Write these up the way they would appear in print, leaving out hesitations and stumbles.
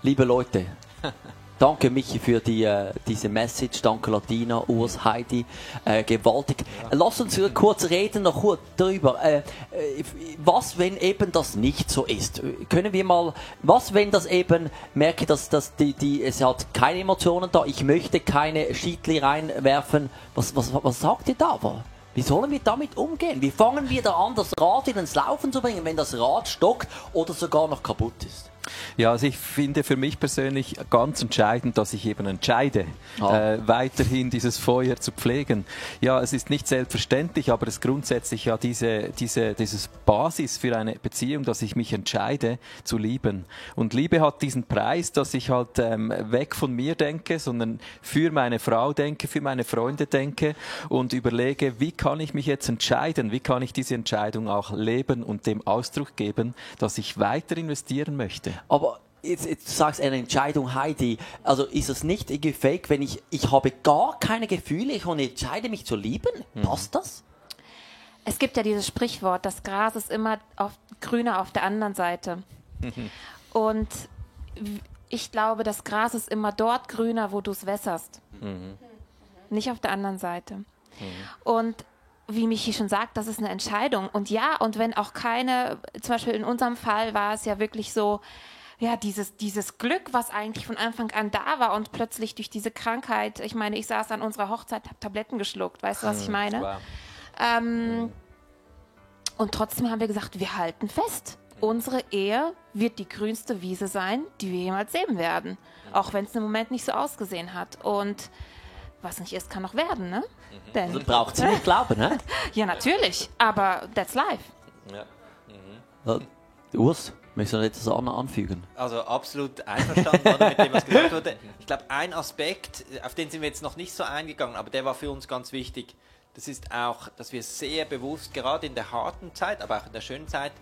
Liebe Leute, danke Michi für diese Message, danke Latina, Urs, Heidi, gewaltig. Ja. Lass uns kurz reden noch kurz darüber, was wenn eben das nicht so ist? Können wir mal, was wenn das eben, merke, dass es hat keine Emotionen da, ich möchte keine Schiedli reinwerfen, was sagt ihr da? Wie sollen wir damit umgehen? Wie fangen wir da an, das Rad wieder ins Laufen zu bringen, wenn das Rad stockt oder sogar noch kaputt ist? Ja, also ich finde für mich persönlich ganz entscheidend, dass ich eben entscheide, weiterhin dieses Feuer zu pflegen. Ja, es ist nicht selbstverständlich, aber es ist grundsätzlich ja dieses Basis für eine Beziehung, dass ich mich entscheide zu lieben. Und Liebe hat diesen Preis, dass ich halt weg von mir denke, sondern für meine Frau denke, für meine Freunde denke und überlege, wie kann ich mich jetzt entscheiden, wie kann ich diese Entscheidung auch leben und dem Ausdruck geben, dass ich weiter investieren möchte. Aber jetzt du sagst eine Entscheidung, Heidi, also ist es nicht irgendwie fake, wenn ich habe gar keine Gefühle und entscheide mich zu lieben? Passt das? Es gibt ja dieses Sprichwort, das Gras ist immer grüner auf der anderen Seite. Und ich glaube, das Gras ist immer dort grüner, wo du es wässerst. Nicht auf der anderen Seite. Und wie Michi schon sagt, das ist eine Entscheidung. Und ja, und wenn auch keine, zum Beispiel in unserem Fall war es ja wirklich so, ja, dieses Glück, was eigentlich von Anfang an da war und plötzlich durch diese Krankheit, ich meine, ich saß an unserer Hochzeit, habe Tabletten geschluckt, weißt du, was ich meine? Wow. Und trotzdem haben wir gesagt, wir halten fest. Unsere Ehe wird die grünste Wiese sein, die wir jemals sehen werden. Auch wenn es im Moment nicht so ausgesehen hat. Und was nicht ist, kann noch werden, ne? Denn also braucht sie nicht glauben, ne? Ja, natürlich, aber that's life. Ja. Urs, möchtest du noch etwas anfügen? Also absolut einverstanden mit dem, was gesagt wurde. Ich glaube, ein Aspekt, auf den sind wir jetzt noch nicht so eingegangen, aber der war für uns ganz wichtig. Das ist auch, dass wir sehr bewusst, gerade in der harten Zeit, aber auch in der schönen Zeit,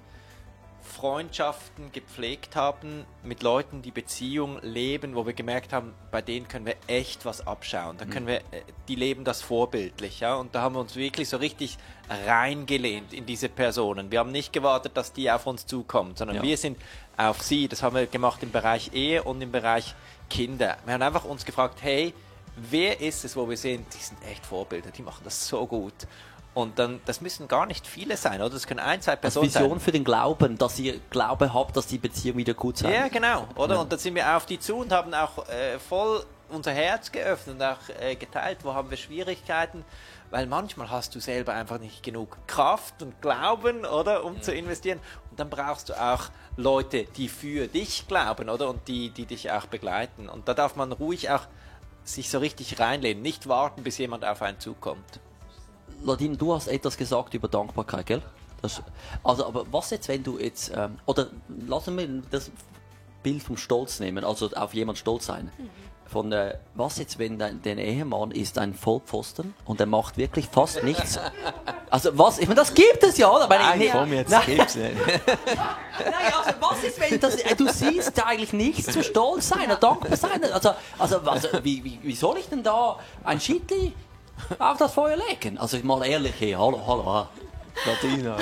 Freundschaften gepflegt haben mit Leuten, die Beziehung leben, wo wir gemerkt haben, bei denen können wir echt was abschauen. Da können wir, die leben das vorbildlich, ja. Und da haben wir uns wirklich so richtig reingelehnt in diese Personen. Wir haben nicht gewartet, dass die auf uns zukommen, sondern wir sind auf sie. Das haben wir gemacht im Bereich Ehe und im Bereich Kinder. Wir haben einfach uns gefragt, hey, wer ist es, wo wir sehen, die sind echt Vorbilder, die machen das so gut. Und dann, das müssen gar nicht viele sein, oder? Das können 1, 2 Personen sein. Als Vision für den Glauben, dass ihr Glaube habt, dass die Beziehung wieder gut sein. Ja, genau, oder? Ja. Und dann sind wir auf die zu und haben auch voll unser Herz geöffnet und auch geteilt, wo haben wir Schwierigkeiten, weil manchmal hast du selber einfach nicht genug Kraft und Glauben, oder, um zu investieren. Und dann brauchst du auch Leute, die für dich glauben, oder? Und die dich auch begleiten. Und da darf man ruhig auch sich so richtig reinlehnen, nicht warten, bis jemand auf einen zukommt. Ladine, du hast etwas gesagt über Dankbarkeit, gell? Also, aber was jetzt, wenn du jetzt, oder lassen wir das Bild vom Stolz nehmen, also auf jemand stolz sein. Von, was jetzt, wenn dein Ehemann ist ein Vollpfosten und er macht wirklich fast nichts? Also was, ich meine, das gibt es ja, oder? Komm, jetzt gibt's nicht. Nein, also was ist, wenn du siehst eigentlich nichts zu stolz sein oder dankbar sein? Also wie soll ich denn da ein Schiedli auf das Feuer legen? Also mal ehrlich, hey, hallo. Latina.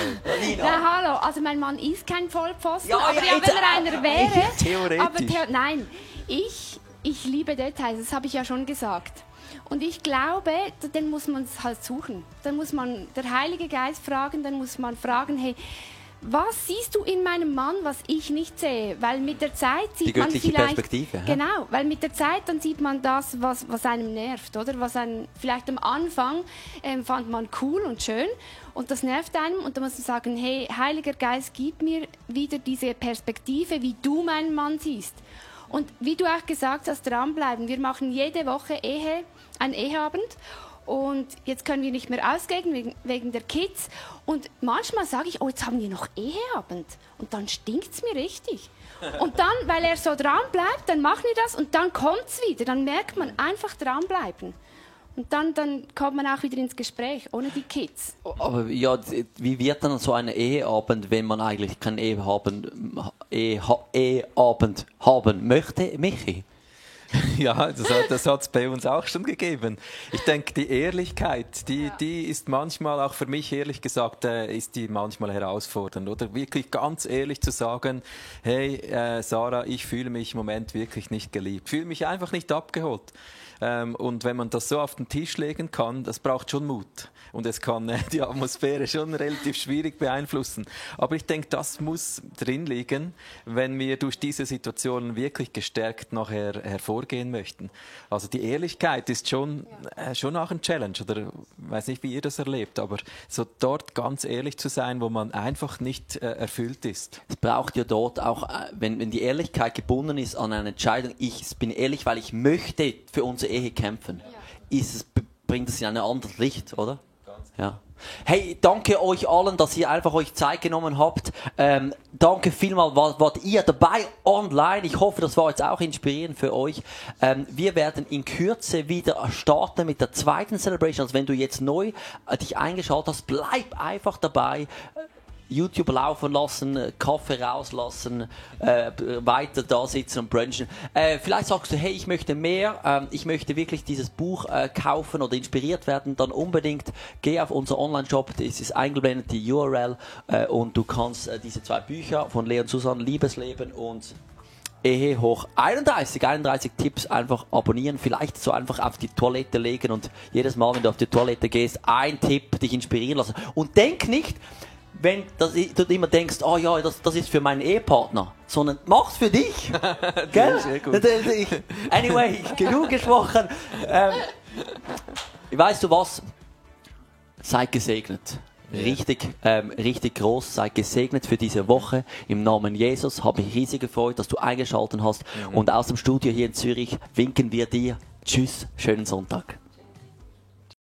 Na, hallo, also mein Mann ist kein Vollpfosten, ja, aber wenn er einer wäre... Theoretisch. Aber nein, ich liebe Details, das habe ich ja schon gesagt. Und ich glaube, dann muss man es halt suchen. Dann muss man der Heilige Geist fragen, dann muss man fragen, hey, was siehst du in meinem Mann, was ich nicht sehe? Weil mit der Zeit sieht man vielleicht... Die göttliche Perspektive. Genau, weil mit der Zeit dann sieht man das, was einem nervt, oder? Was einen, vielleicht am Anfang fand man cool und schön und das nervt einem und dann muss man sagen, hey, Heiliger Geist, gib mir wieder diese Perspektive, wie du meinen Mann siehst. Und wie du auch gesagt hast, dranbleiben. Wir machen jede Woche einen Eheabend. Und jetzt können wir nicht mehr ausgehen wegen der Kids. Und manchmal sage ich, oh, jetzt haben wir noch Eheabend. Und dann stinkt es mir richtig. Und dann, weil er so dran bleibt, dann machen wir das und dann kommt es wieder. Dann merkt man, einfach dranbleiben. Und dann kommt man auch wieder ins Gespräch, ohne die Kids. Aber ja, wie wird dann so ein Eheabend, wenn man eigentlich keinen Eheabend haben möchte, Michi? Ja, das hat es bei uns auch schon gegeben. Ich denke, die Ehrlichkeit, die ist manchmal, auch für mich ehrlich gesagt, ist die manchmal herausfordernd. Oder wirklich ganz ehrlich zu sagen, hey Sarah, ich fühle mich im Moment wirklich nicht geliebt, fühle mich einfach nicht abgeholt. Und wenn man das so auf den Tisch legen kann, das braucht schon Mut. Und es kann die Atmosphäre schon relativ schwierig beeinflussen. Aber ich denke, das muss drin liegen, wenn wir durch diese Situationen wirklich gestärkt nachher hervorgehen möchten. Also die Ehrlichkeit ist schon auch ein Challenge. Oder ich weiß nicht, wie ihr das erlebt, aber so dort ganz ehrlich zu sein, wo man einfach nicht erfüllt ist. Es braucht ja dort auch, wenn die Ehrlichkeit gebunden ist an eine Entscheidung, ich bin ehrlich, weil ich möchte für unsere Ehe kämpfen, bringt es in ein anderes Licht, oder? Ja. Hey, danke euch allen, dass ihr einfach euch Zeit genommen habt. Danke vielmals, wart ihr dabei online. Ich hoffe, das war jetzt auch inspirierend für euch. Wir werden in Kürze wieder starten mit der zweiten Celebration. Also wenn du jetzt neu dich eingeschaltet hast, bleib einfach dabei. YouTube laufen lassen, Kaffee rauslassen, weiter da sitzen und brunchen. Vielleicht sagst du, hey, ich möchte mehr, ich möchte wirklich dieses Buch kaufen oder inspiriert werden, dann unbedingt geh auf unser Online-Shop, es ist eingeblendet, die URL, und du kannst diese 2 Bücher von Lea und Susanne, Liebesleben und Ehe hoch 31 Tipps einfach abonnieren, vielleicht so einfach auf die Toilette legen und jedes Mal, wenn du auf die Toilette gehst, ein Tipp dich inspirieren lassen. Und denk nicht, wenn du immer denkst, oh ja, das ist für meinen Ehepartner, sondern mach's für dich. Gell? Sehr gut. Anyway, genug gesprochen. Weißt du was? Seid gesegnet. Richtig groß. Seid gesegnet für diese Woche. Im Namen Jesus habe ich riesig gefreut, dass du eingeschaltet hast. Und aus dem Studio hier in Zürich winken wir dir. Tschüss, schönen Sonntag.